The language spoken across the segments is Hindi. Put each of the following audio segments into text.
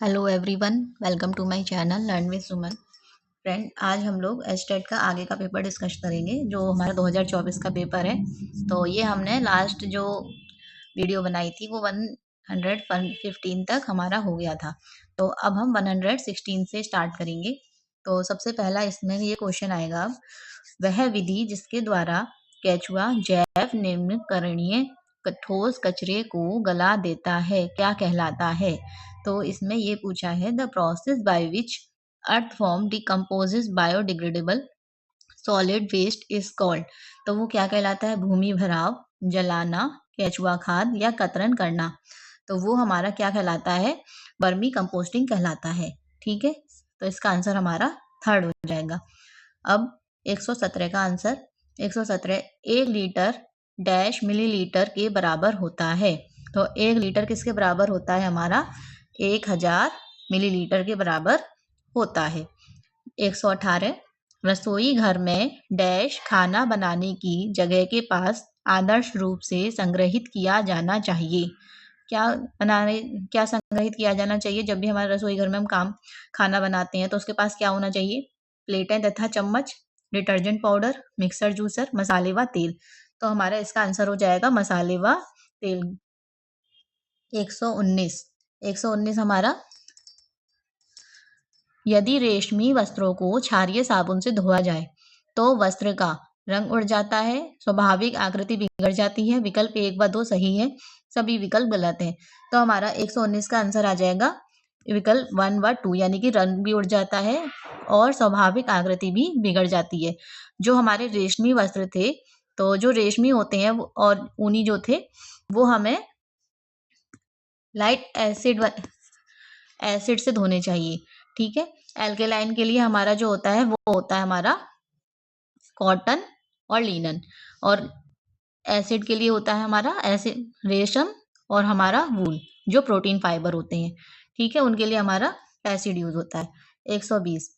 Hello everyone, welcome to my channel learn with Suman. Friend, आज हम लोग एस्टेट का आगे का पेपर डिस्कस करेंगे जो हमारा 2024 का पेपर है। तो ये हमने लास्ट जो वीडियो बनाई थी वो 115 तक हमारा हो गया था। तो अब हम 116 से स्टार्ट करेंगे। तो सबसे पहला इसमें ये क्वेश्चन आएगा, अब वह विधि जिसके द्वारा केचुआ जैव निम्नकरणीय ठोस कचरे को गला देता है क्या कहलाता है। तो इसमें ये पूछा है, the process by which earth form decomposes biodegradable solid waste is called. तो वो क्या कहलाता है, भूमि भराव, जलाना, केचुआ खाद या कतरन करना। तो वो हमारा क्या कहलाता है, वर्मी कंपोस्टिंग कहलाता है। ठीक है, तो इसका आंसर हमारा थर्ड हो जाएगा। अब 117 का आंसर, 117 1 लीटर डैश मिलीलीटर के बराबर होता है। तो 1 लीटर किसके बराबर होता है, हमारा 1000 मिलीलीटर के बराबर होता है। 118 रसोई घर में डैश खाना बनाने की जगह के पास आदर्श रूप से संग्रहित किया जाना चाहिए। क्या संग्रहित किया जाना चाहिए, जब भी हमारे रसोई घर में हम खाना बनाते हैं तो उसके पास क्या होना चाहिए, प्लेटें तथा चम्मच, डिटर्जेंट पाउडर, मिक्सर जूसर, मसाले व तेल। तो हमारा इसका आंसर हो जाएगा मसाले व तेल। 119 हमारा, यदि रेशमी वस्त्रों को क्षारीय साबुन से धोया जाए तो वस्त्र का रंग उड़ जाता है, स्वाभाविक आकृति बिगड़ जाती है। विकल्प 1 व 2 सही है, सभी विकल्प गलत है। तो हमारा 119 का आंसर आ जाएगा विकल्प 1 व 2, यानी कि रंग भी उड़ जाता है और स्वाभाविक आकृति भी बिगड़ जाती है। जो हमारे रेशमी वस्त्र थे, तो जो रेशमी होते हैं और ऊनी जो थे, वो हमें लाइट एसिड से धोने चाहिए। ठीक है, एल्केलाइन के लिए हमारा जो होता है वो होता है हमारा कॉटन और लिनन, और एसिड के लिए होता है हमारा एसिड रेशम और हमारा वूल, जो प्रोटीन फाइबर होते हैं। ठीक है, उनके लिए हमारा एसिड यूज होता है। 120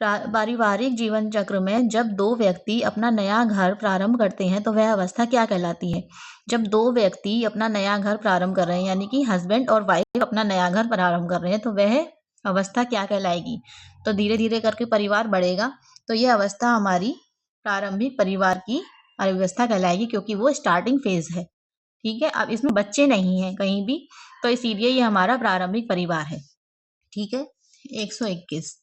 पारिवारिक जीवन चक्र में जब दो व्यक्ति अपना नया घर प्रारंभ करते हैं तो वह अवस्था क्या कहलाती है। जब दो व्यक्ति अपना नया घर प्रारंभ कर रहे हैं, यानी कि हस्बैंड और वाइफ अपना नया घर प्रारंभ कर रहे हैं, तो वह अवस्था क्या कहलाएगी। तो धीरे धीरे करके परिवार बढ़ेगा, तो यह अवस्था हमारी प्रारंभिक परिवार की अवस्था कहलाएगी, क्योंकि वो स्टार्टिंग फेज है। ठीक है, अब इसमें बच्चे नहीं हैं कहीं भी, तो इसीलिए ये हमारा प्रारंभिक परिवार है। ठीक है, 121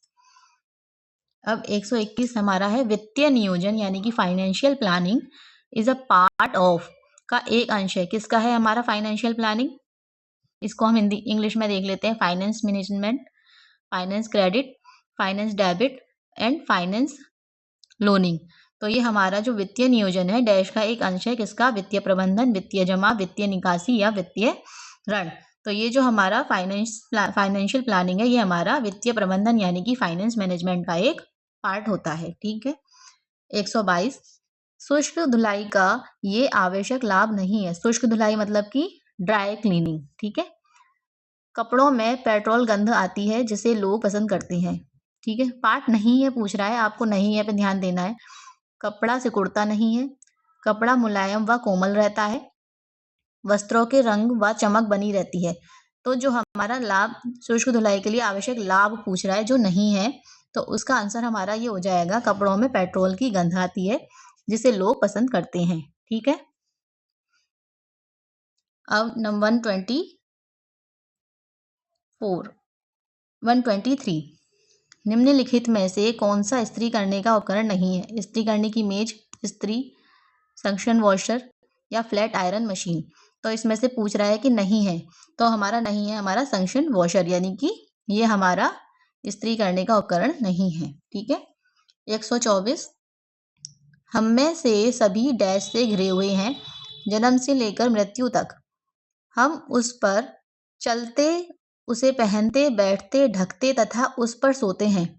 अब 121 हमारा है, वित्तीय नियोजन यानी कि financial planning is a part of का एक अंश है। किसका है हमारा फाइनेंशियल प्लानिंग, इसको हम हिंदी इंग्लिश में देख लेते हैं। Finance management, finance credit, finance debit and finance loaning. तो ये हमारा जो वित्तीय नियोजन है डैश का एक अंश है, किसका, वित्तीय प्रबंधन, वित्तीय जमा, वित्तीय निकासी या वित्तीय ऋण। तो ये जो हमारा फाइनेंशियल प्लानिंग है, ये हमारा वित्तीय प्रबंधन यानी कि फाइनेंस मैनेजमेंट का एक पार्ट होता है। ठीक है, 122 शुष्क धुलाई का ये आवश्यक लाभ नहीं है। शुष्क धुलाई मतलब कि ड्राई क्लीनिंग। ठीक है, कपड़ों में पेट्रोल गंध आती है जिसे लोग पसंद करते हैं। ठीक है, पार्ट नहीं है पूछ रहा है, आपको नहीं है पे ध्यान देना है। कपड़ा सिकुड़ता नहीं है, कपड़ा मुलायम व कोमल रहता है, वस्त्रों के रंग व चमक बनी रहती है। तो जो हमारा लाभ शुष्क धुलाई के लिए आवश्यक लाभ पूछ रहा है जो नहीं है, तो उसका आंसर हमारा ये हो जाएगा, कपड़ों में पेट्रोल की गंध आती है जिसे लोग पसंद करते हैं। ठीक है, अब नंबर 123 निम्नलिखित में से कौन सा इस्त्री करने का उपकरण नहीं है। इस्त्री करने की मेज, इस्त्री, सक्शन वॉशर या फ्लैट आयरन मशीन। तो इसमें से पूछ रहा है कि नहीं है, तो हमारा नहीं है हमारा सक्शन वॉशर, यानी कि ये हमारा इस्त्री करने का उपकरण नहीं है। ठीक है, 124 हम में से सभी डैश से घिरे हुए हैं, जन्म से लेकर मृत्यु तक हम उस पर चलते, उसे पहनते, बैठते, ढकते तथा उस पर सोते हैं।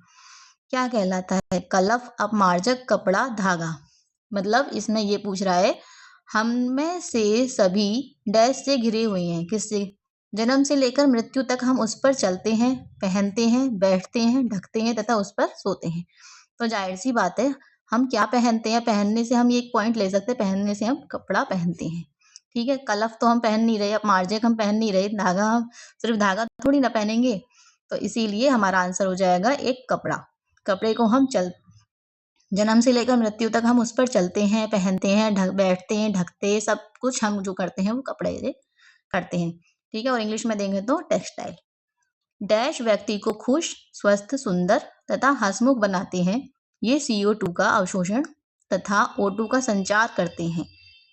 क्या कहलाता है, कलफ, अपमार्जक, कपड़ा, धागा। मतलब इसमें ये पूछ रहा है, हम में से सभी डैश से घिरे हुए हैं, किससे, जन्म से लेकर मृत्यु तक हम उस पर चलते हैं, पहनते हैं, बैठते हैं, ढकते हैं तथा उस पर सोते हैं। तो जाहिर सी बात है, हम क्या पहनते हैं, पहनने से हम एक पॉइंट ले सकते हैं, पहनने से हम कपड़ा पहनते हैं। ठीक है, कलफ तो हम पहन नहीं रहे, अब मार्जिक हम पहन नहीं रहे, धागा हम सिर्फ धागा थोड़ी ना पहनेंगे, तो इसीलिए हमारा आंसर हो जाएगा एक कपड़ा। कपड़े को हम जन्म से लेकर मृत्यु तक हम उस पर चलते हैं, पहनते हैं, बैठते हैं, ढकते, सब कुछ हम जो करते हैं वो कपड़े से करते हैं। ठीक है, और इंग्लिश में देंगे तो टेक्सटाइल। डैश व्यक्ति को खुश, स्वस्थ, सुंदर तथा हंसमुख बनाते हैं। ये CO2 का अवशोषण तथा O2 का संचार करते हैं।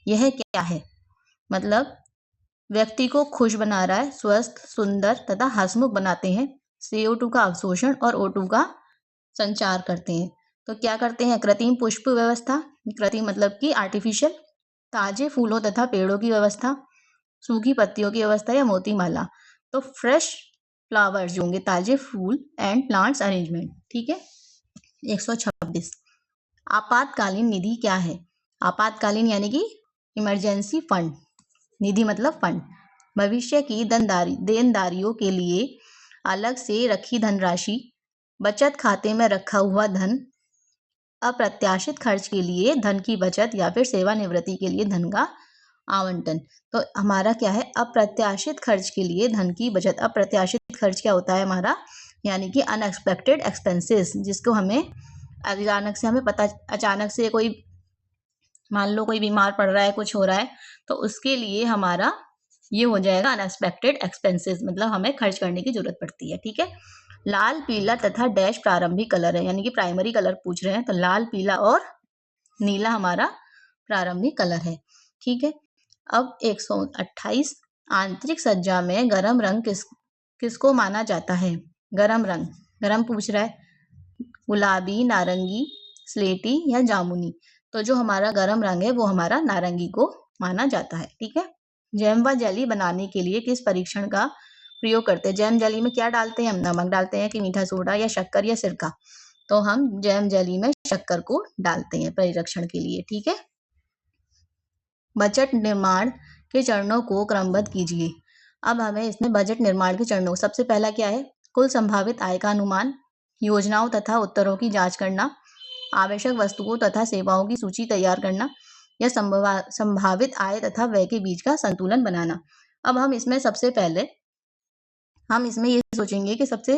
यह क्या है? मतलब व्यक्ति को खुश बना रहा है, स्वस्थ, सुंदर तथा हंसमुख बनाते हैं, CO2 का अवशोषण और O2 का संचार करते हैं। तो क्या करते हैं? कृत्रिम पुष्प व्यवस्था, कृत्रिम मतलब कि आर्टिफिशियल, ताजे फूलों तथा पेड़ों की व्यवस्था, सूखी पत्तियों की व्यवस्था या मोती माला। तो फ्रेश फ्लावर्स जो होंगे, ताजे फूल एंड प्लांट्स अरेंजमेंट। ठीक है। 126 आपातकालीन निधि क्या है? आपातकालीन यानी कि इमरजेंसी फंड, निधि मतलब फंड, भविष्य की देनदारियों के लिए अलग से रखी धनराशि, बचत खाते में रखा हुआ धन, अप्रत्याशित खर्च के लिए धन की बचत या फिर सेवानिवृत्ति के लिए धन का आवंटन। तो हमारा क्या है? अप्रत्याशित खर्च के लिए धन की बचत। अप्रत्याशित खर्च क्या होता है हमारा? यानी कि अनएक्सपेक्टेड एक्सपेंसेस, जिसको हमें अचानक से कोई, मान लो कोई बीमार पड़ रहा है, कुछ हो रहा है, तो उसके लिए हमारा ये हो जाएगा अनएक्सपेक्टेड एक्सपेंसेस, मतलब हमें खर्च करने की जरूरत पड़ती है। ठीक है। लाल, पीला तथा डैश प्रारंभिक कलर है, यानी कि प्राइमरी कलर पूछ रहे हैं, तो लाल, पीला और नीला हमारा प्रारंभिक कलर है। ठीक है। अब 128 आंतरिक सज्जा में गरम रंग किसको माना जाता है? गरम रंग, गरम पूछ रहा है, गुलाबी, नारंगी, स्लेटी या जामुनी। तो जो हमारा गरम रंग है वो हमारा नारंगी को माना जाता है। ठीक है। जैम व जेली बनाने के लिए किस परीक्षण का प्रयोग करते हैं? जैम जेली में क्या डालते हैं हम? नमक डालते हैं कि मीठा सोडा या शक्कर या सिरका? तो हम जैम जेली में शक्कर को डालते हैं परीक्षण के लिए। ठीक है। बजट निर्माण के चरणों को क्रमबद्ध कीजिए। अब हमें इसमें बजट निर्माण के चरणों, सबसे पहला क्या है? कुल संभावित आय का अनुमान, योजनाओं तथा उत्तरों की जांच करना, आवश्यक वस्तुओं तथा सेवाओं की सूची तैयार करना, या संभावित आय तथा व्यय के बीच का संतुलन बनाना। अब हम इसमें सबसे पहले ये सोचेंगे कि सबसे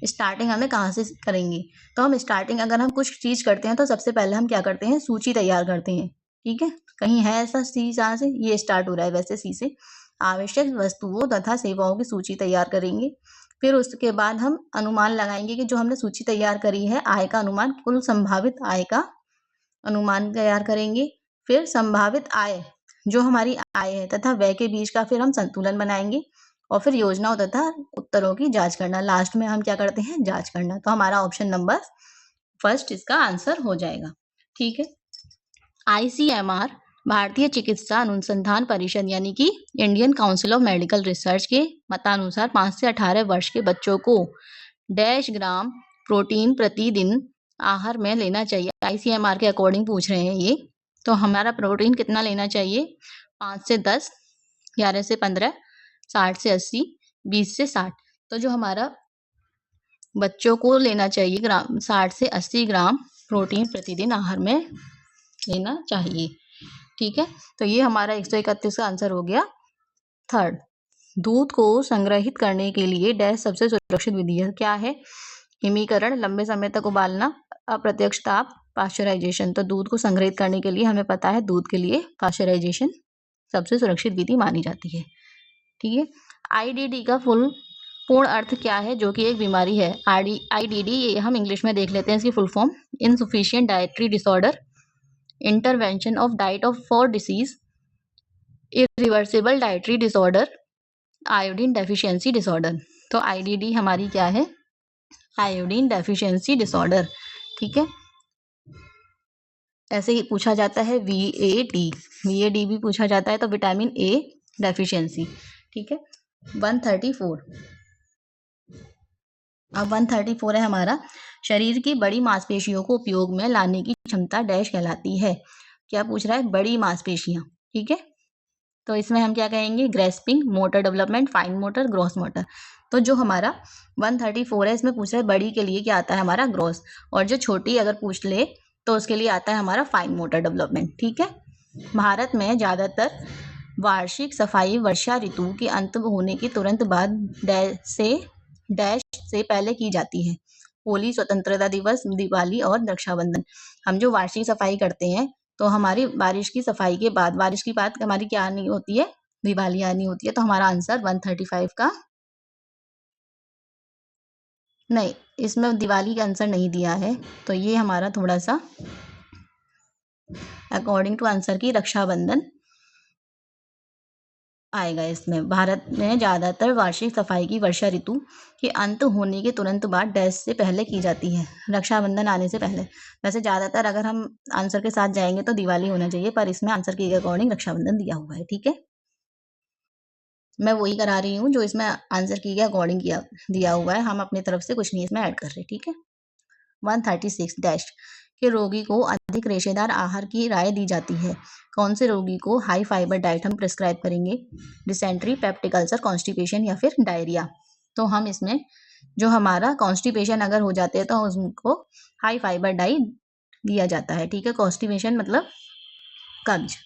स्टार्टिंग हमें कहाँ से करेंगे। तो हम स्टार्टिंग, अगर हम कुछ चीज करते हैं तो सबसे पहले हम क्या करते हैं? सूची तैयार करते हैं। ठीक है। कहीं है ऐसा सी जहाँ से ये स्टार्ट हो रहा है? वैसे सी से आवश्यक वस्तुओं तथा सेवाओं की सूची तैयार करेंगे। फिर उसके बाद हम अनुमान लगाएंगे कि जो हमने सूची तैयार करी है, आय का अनुमान, कुल संभावित आय का अनुमान तैयार करेंगे। फिर संभावित आय, जो हमारी आय है, तथा व्यय के बीच का फिर हम संतुलन बनाएंगे, और फिर योजनाओं तथा उत्तरों की जांच करना। लास्ट में हम क्या करते हैं? जांच करना। तो हमारा ऑप्शन नंबर फर्स्ट इसका आंसर हो जाएगा। ठीक है। ICMR, भारतीय चिकित्सा अनुसंधान परिषद यानी कि Indian council of medical research के मतानुसार 5 से 18 वर्ष के बच्चों को डैश ग्राम प्रोटीन प्रतिदिन आहार में लेना चाहिए। ICMR के अकॉर्डिंग पूछ रहे हैं ये। तो हमारा प्रोटीन कितना लेना चाहिए? 5 से 10, 11 से 15, 60 से 80, 20 से 60। तो जो हमारा बच्चों को लेना चाहिए 60 से 80 ग्राम प्रोटीन प्रतिदिन आहार में लेना चाहिए। ठीक है। तो ये हमारा 131 का आंसर हो गया। थर्ड, दूध को संग्रहित करने के लिए डैश सबसे सुरक्षित विधि है? क्या है? हिमीकरण, लंबे समय तक उबालना, अप्रत्यक्ष ताप, पाश्चराइजेशन। तो दूध को संग्रहित करने के लिए हमें पता है, दूध के लिए पाश्चराइजेशन सबसे सुरक्षित विधि मानी जाती है। ठीक है। IDD का पूर्ण अर्थ क्या है, जो कि एक बीमारी है? IDD हम इंग्लिश में देख लेते हैं इसकी full form. Insufficient dietary disorder, intervention of diet for disease, irreversible dietary disorder, iodine deficiency disorder. तो IDD हमारी क्या है? Iodine deficiency disorder. ठीक है। ऐसे ही पूछा जाता है VAD भी पूछा जाता है, तो विटामिन A डेफिशिएंसी। ठीक है। 134, अब 134 है हमारा, शरीर की बड़ी मांसपेशियों को उपयोग में लाने की क्षमता डैश कहलाती है? क्या पूछ रहा है? बड़ी मांसपेशियां। ठीक है। तो इसमें हम क्या कहेंगे? Grasping, motor development, fine motor, gross motor. तो जो हमारा 134 है, इसमें पूछ रहा है बड़ी के लिए क्या आता है हमारा? ग्रॉस। और जो छोटी अगर पूछ ले तो उसके लिए आता है हमारा फाइन मोटर डेवलपमेंट। ठीक है। भारत में ज़्यादातर वार्षिक सफाई वर्षा ऋतु के अंत होने के तुरंत बाद डैश से पहले की जाती है। होली, स्वतंत्रता दिवस, दिवाली और रक्षाबंधन। हम जो वार्षिक सफाई करते हैं तो हमारी बारिश की सफाई के बाद, बारिश की बात हमारी क्या आनी होती है, दिवाली आनी होती है। तो हमारा आंसर 135 का नहीं, इसमें दिवाली का आंसर नहीं दिया है, तो ये हमारा थोड़ा सा अकॉर्डिंग टू आंसर की रक्षाबंधन आएगा। इसमें भारत में ज़्यादातर वार्षिक सफाई की वर्षा ऋतु के अंत होने के तुरंत बाद डैश से पहले की जाती है, रक्षाबंधन आने से पहले। वैसे ज़्यादातर अगर हम आंसर के साथ जाएंगे तो दिवाली होना चाहिए, पर इसमें आंसर के अकॉर्डिंग रक्षाबंधन दिया हुआ है। ठीक है, मैं वही करा रही हूँ जो इसमें आंसर की के अकॉर्डिंग दिया हुआ है। हम अपनी तरफ से कुछ नहीं इसमें ऐड कर रहे। ठीक है, 136 डैश के रोगी को अधिक रेशेदार आहार की राय दी जाती है। कौन से रोगी को हाई फाइबर डाइट हम प्रिस्क्राइब करेंगे? डिसेंट्री, पेप्टिक अल्सर, कॉन्स्टिपेशन या फिर डायरिया। तो हम इसमें जो हमारा कॉन्स्टिपेशन अगर हो जाते हैं तो उसको हाई फाइबर डाइट दिया जाता है। ठीक है, कॉन्स्टिपेशन मतलब कब्ज।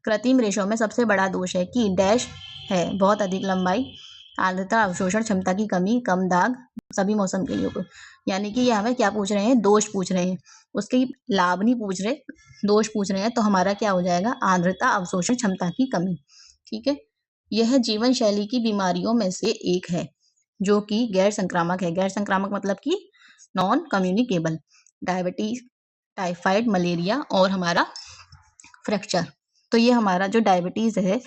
कृत्रिम रेशों में सबसे बड़ा दोष है कि डैश है बहुत अधिक लंबाई, आर्द्रता, अवशोषण क्षमता की कमी, कम दाग, सभी मौसम के लिए। यानी कि ये हमें क्या पूछ रहे हैं, दोष पूछ रहे हैं, उसके लाभ नहीं पूछ रहे, दोष पूछ रहे हैं। तो हमारा क्या हो जाएगा, आर्द्रता, अवशोषण क्षमता की कमी। ठीक है, यह जीवन शैली की बीमारियों में से एक है जो कि गैर संक्रामक है। गैर संक्रामक मतलब कि non communicable. Diabetes, typhoid, malaria और हमारा फ्रैक्चर। तो ये हमारा जो डायबिटीज है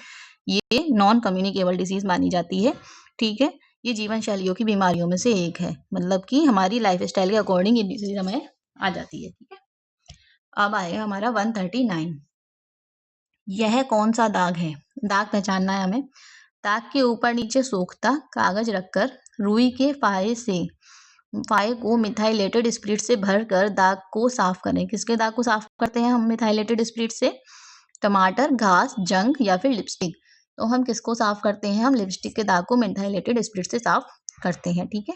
ये नॉन कम्युनिकेबल डिसीज मानी जाती है। ठीक है, ये जीवन शैलियों की बीमारियों में से एक है, मतलब कि हमारी लाइफ स्टाइल के अकॉर्डिंग ये डिसीज हमें आ जाती है। ठीक है, अब आएगा हमारा 139। यह कौन सा दाग है? दाग पहचानना है हमें। दाग के ऊपर नीचे सोखता कागज रखकर रुई के फाहे को मिथाइलेटेड स्पिरिट से भरकर दाग को साफ करें। किसके दाग को साफ करते हैं हम मिथाइलेटेड स्पिरिट से? टमाटर, घास, जंग या फिर लिपस्टिक। तो हम किसको साफ करते हैं? हम लिपस्टिक के दाग को मिथाइलेटेड स्पिरिट से साफ करते हैं। ठीक है,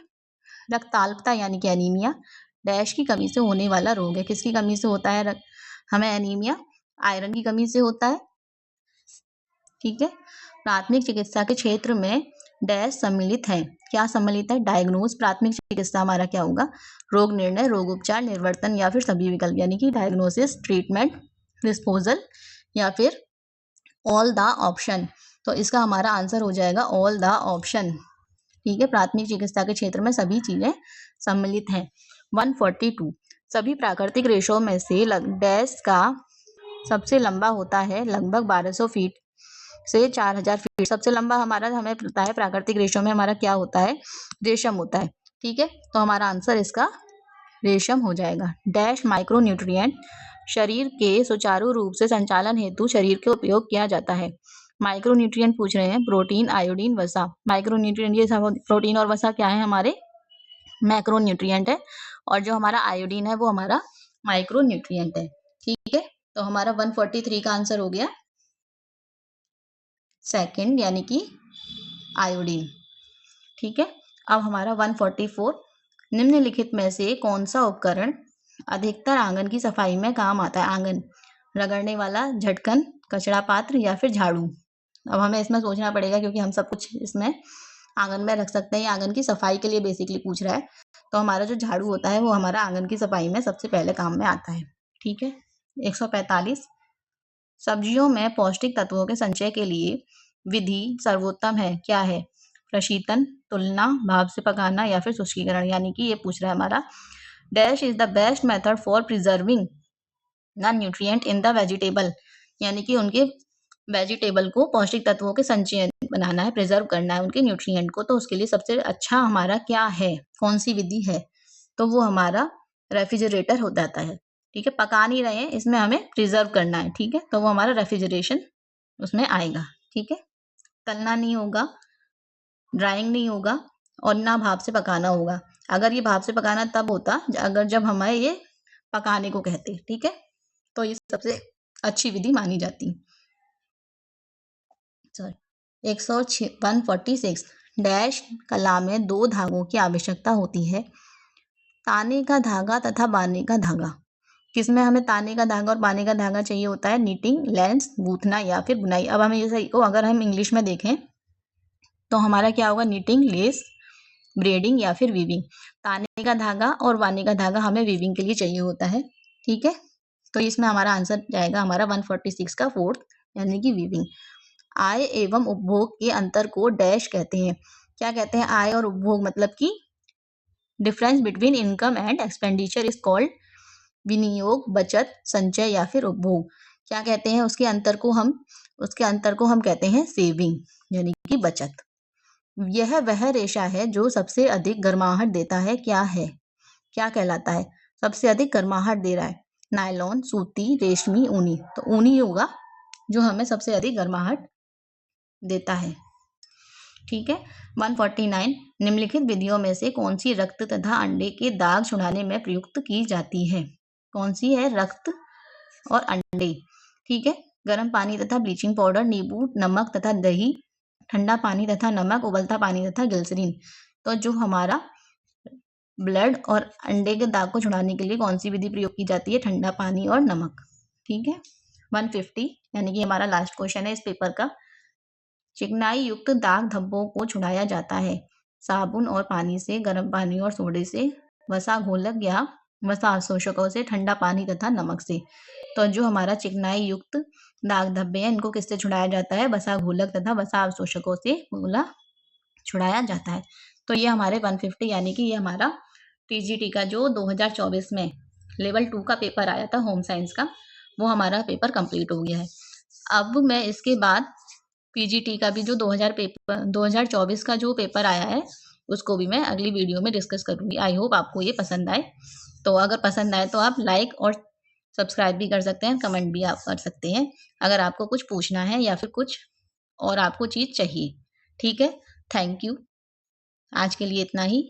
रक्ताल्पता यानी कि एनीमिया डैश की कमी से होने वाला रोग है। किसकी कमी से होता है हमें एनीमिया? आयरन की कमी से होता है। ठीक है, प्राथमिक चिकित्सा के क्षेत्र में डैश सम्मिलित है। क्या सम्मिलित है? डायग्नोज। प्राथमिक चिकित्सा हमारा क्या होगा? रोग निर्णय, रोग उपचार, निर्वर्तन या फिर सभी विकल्प। यानी कि डायग्नोसिस, ट्रीटमेंट, डिस्पोजल या फिर ऑल द ऑप्शन। तो इसका हमारा आंसर हो जाएगा ऑल द ऑप्शन। ठीक है, प्राथमिक चिकित्सा के क्षेत्र में सभी चीजें सम्मिलित हैं। 142 सभी प्राकृतिक रेशों में से डैश का सबसे लंबा होता है लगभग 1200 फीट से 4000 फीट। सबसे लंबा हमारा हमें पता है प्राकृतिक रेशों में हमारा क्या होता है? रेशम होता है। ठीक है, तो हमारा आंसर इसका रेशम हो जाएगा। डैश माइक्रो न्यूट्रिएंट शरीर के सुचारू रूप से संचालन हेतु शरीर के उपयोग किया जाता है। माइक्रो न्यूट्रिएंट पूछ रहे हैं, प्रोटीन, आयोडीन, वसा। माइक्रो न्यूट्रिएंट ये सब प्रोटीन और वसा क्या है? हमारे मैक्रो न्यूट्रिएंट है, और जो हमारा आयोडीन है वो हमारा माइक्रो न्यूट्रिएंट है। ठीक है, तो हमारा 143 का आंसर हो गया सेकंड, यानी कि आयोडीन। ठीक है, अब हमारा 144 निम्नलिखित में से कौन सा उपकरण अधिकतर आंगन की सफाई में काम आता है? आंगन रगड़ने वाला, झटकन, कचरा पात्र या फिर झाड़ू। अब हमें इसमें सोचना पड़ेगा क्योंकि हम सब कुछ इसमें आंगन में रख सकते हैं। आंगन की सफाई के लिए बेसिकली पूछ रहा है, तो हमारा जो झाड़ू होता है वो हमारा आंगन की सफाई में सबसे पहले काम में आता है। ठीक है, 145 सब्जियों में पौष्टिक तत्वों के संचय के लिए विधि सर्वोत्तम है, क्या है? प्रशीतन, तुलना, भाप से पकाना या फिर शुष्कीकरण। यानी कि ये पूछ रहा है हमारा dash is the best method for preserving the nutrient in the vegetable. यानी कि उनके वेजिटेबल को पौष्टिक तत्वों के संचय बनाना है, प्रिजर्व करना है उनके न्यूट्रिएंट को। तो उसके लिए सबसे अच्छा हमारा क्या है, कौन सी विधि है? तो वो हमारा रेफ्रिजरेटर हो जाता है। ठीक है, पका नहीं रहे हैं, इसमें हमें प्रिजर्व करना है। ठीक है, तो वो हमारा रेफ्रिजरेशन उसमें आएगा। ठीक है, तलना नहीं होगा, ड्राइंग नहीं होगा और ना भाप से पकाना होगा। अगर ये भाप से पकाना तब होता अगर जब हमें ये पकाने को कहते। ठीक है, तो ये सबसे अच्छी विधि मानी जाती। सॉरी 146 डैश कला में 2 धागों की आवश्यकता होती है, ताने का धागा तथा बाने का धागा। किसमें हमें ताने का धागा और बाने का धागा चाहिए होता है? नीटिंग, लेंस, गूंथना या फिर बुनाई। अब हमें ये सही को अगर हम इंग्लिश में देखें तो हमारा क्या होगा? नीटिंग, लेस, ब्रेडिंग या फिर वीविंग। ताने का धागा और बाने का धागा हमें वीविंग के लिए चाहिए होता है। ठीक है, तो इसमें हमारा आंसर जाएगा हमारा 146 का फोर्थ, यानी कि वीविंग। आय एवं उपभोग के अंतर को डैश कहते हैं। क्या कहते हैं? आय और उपभोग मतलब कि difference between income and expenditure is called विनियोग, बचत, संचय या फिर उपभोग। क्या कहते हैं? उसके अंतर को हम कहते हैं सेविंग, यानी कि बचत। यह वह रेशा है जो सबसे अधिक गर्माहट देता है। क्या है? क्या कहलाता है? सबसे अधिक गर्माहट दे रहा है। नायलॉन, सूती, रेशमी, ऊनी। तो ऊनी होगा जो हमें सबसे अधिक गर्माहट देता है। ठीक है। 149 निम्नलिखित विधियों में से कौन सी रक्त तथा अंडे के दाग छुड़ाने में प्रयुक्त की जाती है? कौन सी है? रक्त और अंडे। ठीक है। गर्म पानी तथा ब्लीचिंग पाउडर, नींबू, नमक तथा दही, ठंडा पानी तथा नमक, उबलता पानी तथा ग्लिसरीन। तो जो हमारा ब्लड और अंडे के दाग को छुड़ाने के लिए कौन सी विधि प्रयोग की जाती है? ठंडा पानी और नमक। ठीक है। 150 यानी कि हमारा लास्ट क्वेश्चन है इस पेपर का। चिकनाई युक्त दाग धब्बों को छुड़ाया जाता है साबुन और पानी से, गर्म पानी और सोडे से, वसा घोलक या वसा अवशोषकों से, ठंडा पानी तथा नमक से। तो जो हमारा चिकनाई युक्त दाग धब्बे हैं इनको किससे छुड़ाया जाता है? वसा घोलक तथा वसा अवशोषकों से बोला छुड़ाया जाता है। तो ये हमारे 150 यानी कि ये हमारा टीजीटी का जो 2024 में लेवल 2 का पेपर आया था होम साइंस का, वो हमारा पेपर कंप्लीट हो गया है। अब मैं इसके बाद पीजीटी का भी जो 2024 का जो पेपर आया है उसको भी मैं अगली वीडियो में डिस्कस करूंगी। आई होप आपको ये पसंद आए। तो अगर पसंद आए तो आप लाइक और सब्सक्राइब भी कर सकते हैं, कमेंट भी आप कर सकते हैं अगर आपको कुछ पूछना है या फिर कुछ और आपको चीज़ चाहिए। ठीक है। Thank you. आज के लिए इतना ही।